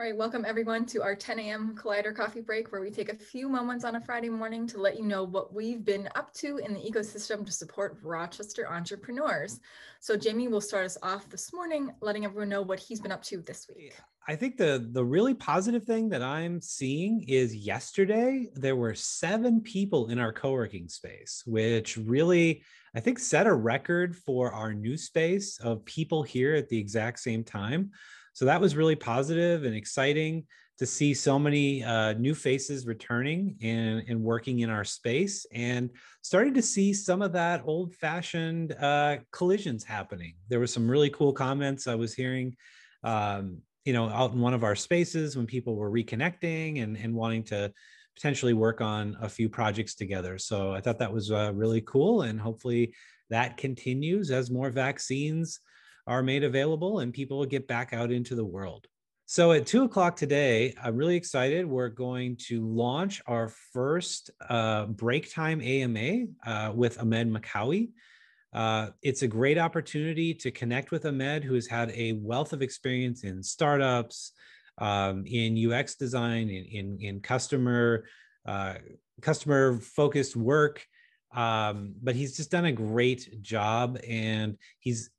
All right, welcome everyone to our 10 a.m. Collider coffee break, where we take a few moments on a Friday morning to let you know what we've been up to in the ecosystem to support Rochester entrepreneurs. So Jamie will start us off this morning, letting everyone know what he's been up to this week. I think the really positive thing that I'm seeing is yesterday there were 7 people in our co-working space, which really I think set a record for our new space of people here at the exact same time. So that was really positive and exciting to see so many new faces returning and working in our space, and starting to see some of that old-fashioned collisions happening. There were some really cool comments I was hearing out in one of our spaces when people were reconnecting and wanting to potentially work on a few projects together. So I thought that was really cool. And hopefully that continues as more vaccines are made available and people get back out into the world. So at 2 o'clock today, I'm really excited. We're going to launch our first break time AMA with Ahmed Makkawy. It's a great opportunity to connect with Ahmed, who has had a wealth of experience in startups, in UX design, in customer focused work. But he's just done a great job. And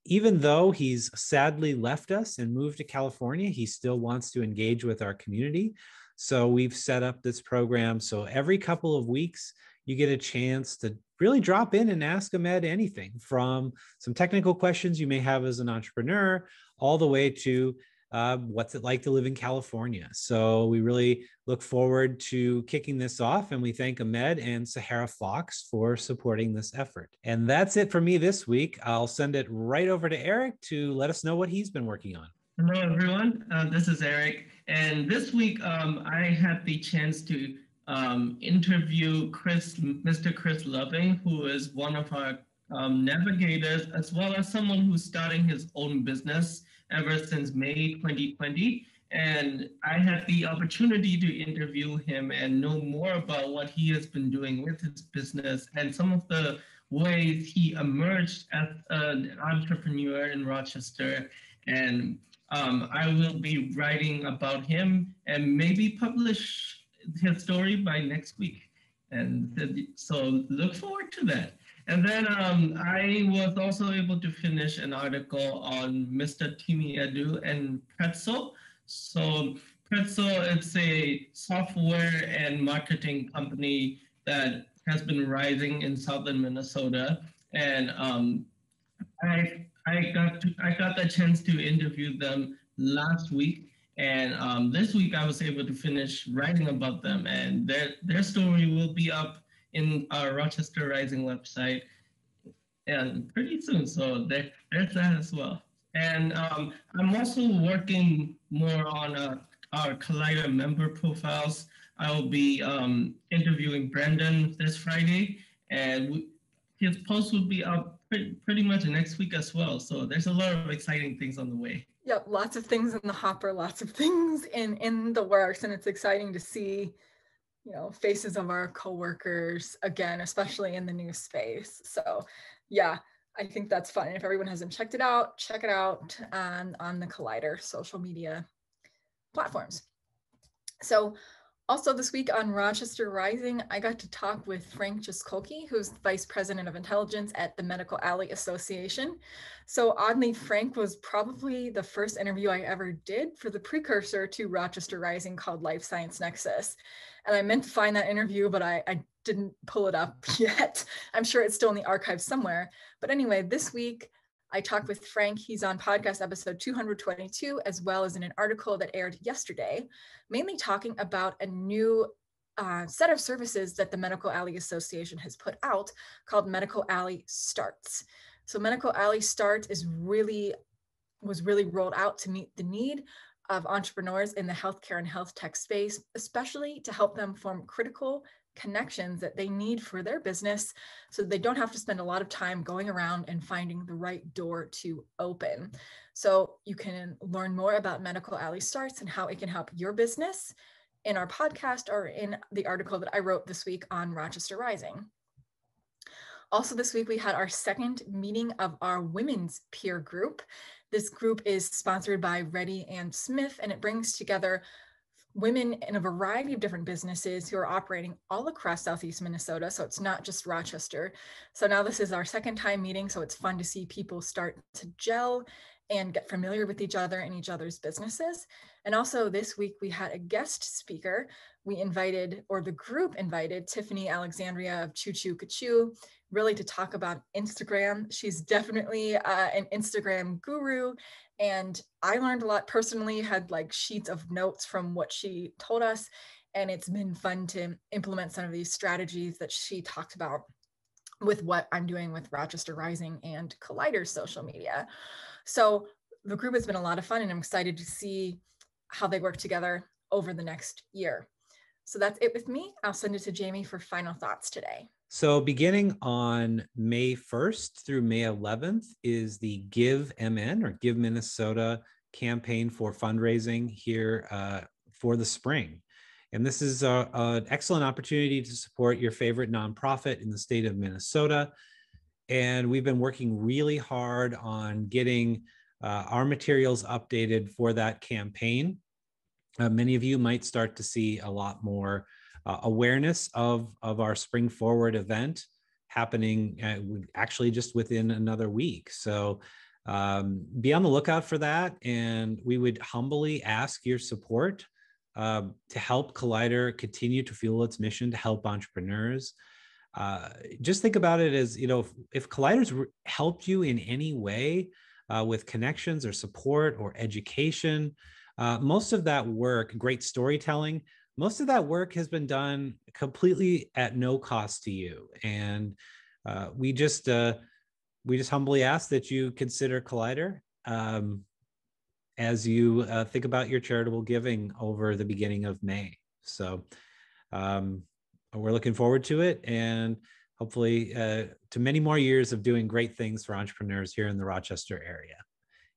even though he's sadly left us and moved to California, he still wants to engage with our community. So we've set up this program. So every couple of weeks, you get a chance to really drop in and ask Ahmed anything, from some technical questions you may have as an entrepreneur, all the way to what's it like to live in California. So we really look forward to kicking this off, and we thank Ahmed and Sahara Fox for supporting this effort. And that's it for me this week. I'll send it right over to Eric to let us know what he's been working on. Hello, everyone. This is Eric. And this week, I had the chance to interview Mr. Chris Loving, who is one of our navigators, as well as someone who's starting his own business ever since May 2020. And I had the opportunity to interview him and know more about what he has been doing with his business and some of the ways he emerged as an entrepreneur in Rochester. And I will be writing about him and maybe publish his story by next week. And so look forward to that. And then I was also able to finish an article on Mr. Timi Edu and Pretzl. So Pretzl, it's a software and marketing company that has been rising in southern Minnesota. And I got the chance to interview them last week, and this week I was able to finish writing about them, and their story will be up in our Rochester Rising website and pretty soon. So there's that as well. And I'm also working more on our Collider member profiles. I will be interviewing Brendan this Friday, and his post will be up pretty much next week as well. So there's a lot of exciting things on the way. Yep, lots of things in the hopper, lots of things in the works, and it's exciting to see, faces of our coworkers again, especially in the new space. So yeah, I think that's fun. If everyone hasn't checked it out, check it out on the Collider social media platforms. So also this week on Rochester Rising, I got to talk with Frank Jaskulke, who's the Vice President of Intelligence at the Medical Alley Association. So oddly, Frank was probably the first interview I ever did for the precursor to Rochester Rising called Life Science Nexus. And I meant to find that interview, but I didn't pull it up yet. I'm sure it's still in the archive somewhere. But anyway, this week, I talked with Frank. He's on podcast episode 222, as well as in an article that aired yesterday, mainly talking about a new set of services that the Medical Alley Association has put out called Medical Alley Starts. So Medical Alley Starts was really rolled out to meet the need of entrepreneurs in the healthcare and health tech space, especially to help them form critical connections that they need for their business so they don't have to spend a lot of time going around and finding the right door to open. So you can learn more about Medical Alley Starts and how it can help your business in our podcast or in the article that I wrote this week on Rochester Rising. Also this week, we had our second meeting of our women's peer group. This group is sponsored by Reddy and Smith, and it brings together women in a variety of different businesses who are operating all across Southeast Minnesota. So it's not just Rochester. So now this is our second time meeting. So it's fun to see people start to gel and get familiar with each other and each other's businesses. And also this week we had a guest speaker. We invited, or the group invited, Tiffany Alexandria of Choo Choo Kachoo, really to talk about Instagram. She's definitely an Instagram guru. And I learned a lot personally, had like sheets of notes from what she told us. And it's been fun to implement some of these strategies that she talked about with what I'm doing with Rochester Rising and Collider's social media. So the group has been a lot of fun, and I'm excited to see how they work together over the next year. So that's it with me. I'll send it to Jamie for final thoughts today. So beginning on May 1st through May 11th is the GiveMN, or Give Minnesota, campaign for fundraising here for the spring. And this is an excellent opportunity to support your favorite nonprofit in the state of Minnesota. And we've been working really hard on getting our materials updated for that campaign. Many of you might start to see a lot more awareness of our Spring Forward event happening actually just within another week. So be on the lookout for that. And we would humbly ask your support to help Collider continue to fuel its mission to help entrepreneurs. Just think about it as, if Collider's helped you in any way with connections or support or education, most of that work, great storytelling, most of that work has been done completely at no cost to you. And we just humbly ask that you consider Collider as you think about your charitable giving over the beginning of May. So we're looking forward to it, and hopefully to many more years of doing great things for entrepreneurs here in the Rochester area.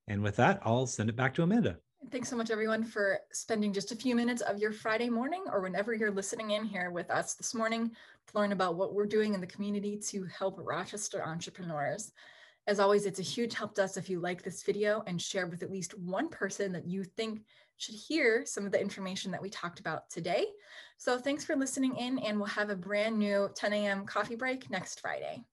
And with that, I'll send it back to Amanda. Thanks so much, everyone, for spending just a few minutes of your Friday morning, or whenever you're listening in here with us this morning, to learn about what we're doing in the community to help Rochester entrepreneurs. As always, it's a huge help to us if you like this video and share with at least one person that you think should hear some of the information that we talked about today. So thanks for listening in, and we'll have a brand new 10 a.m. coffee break next Friday.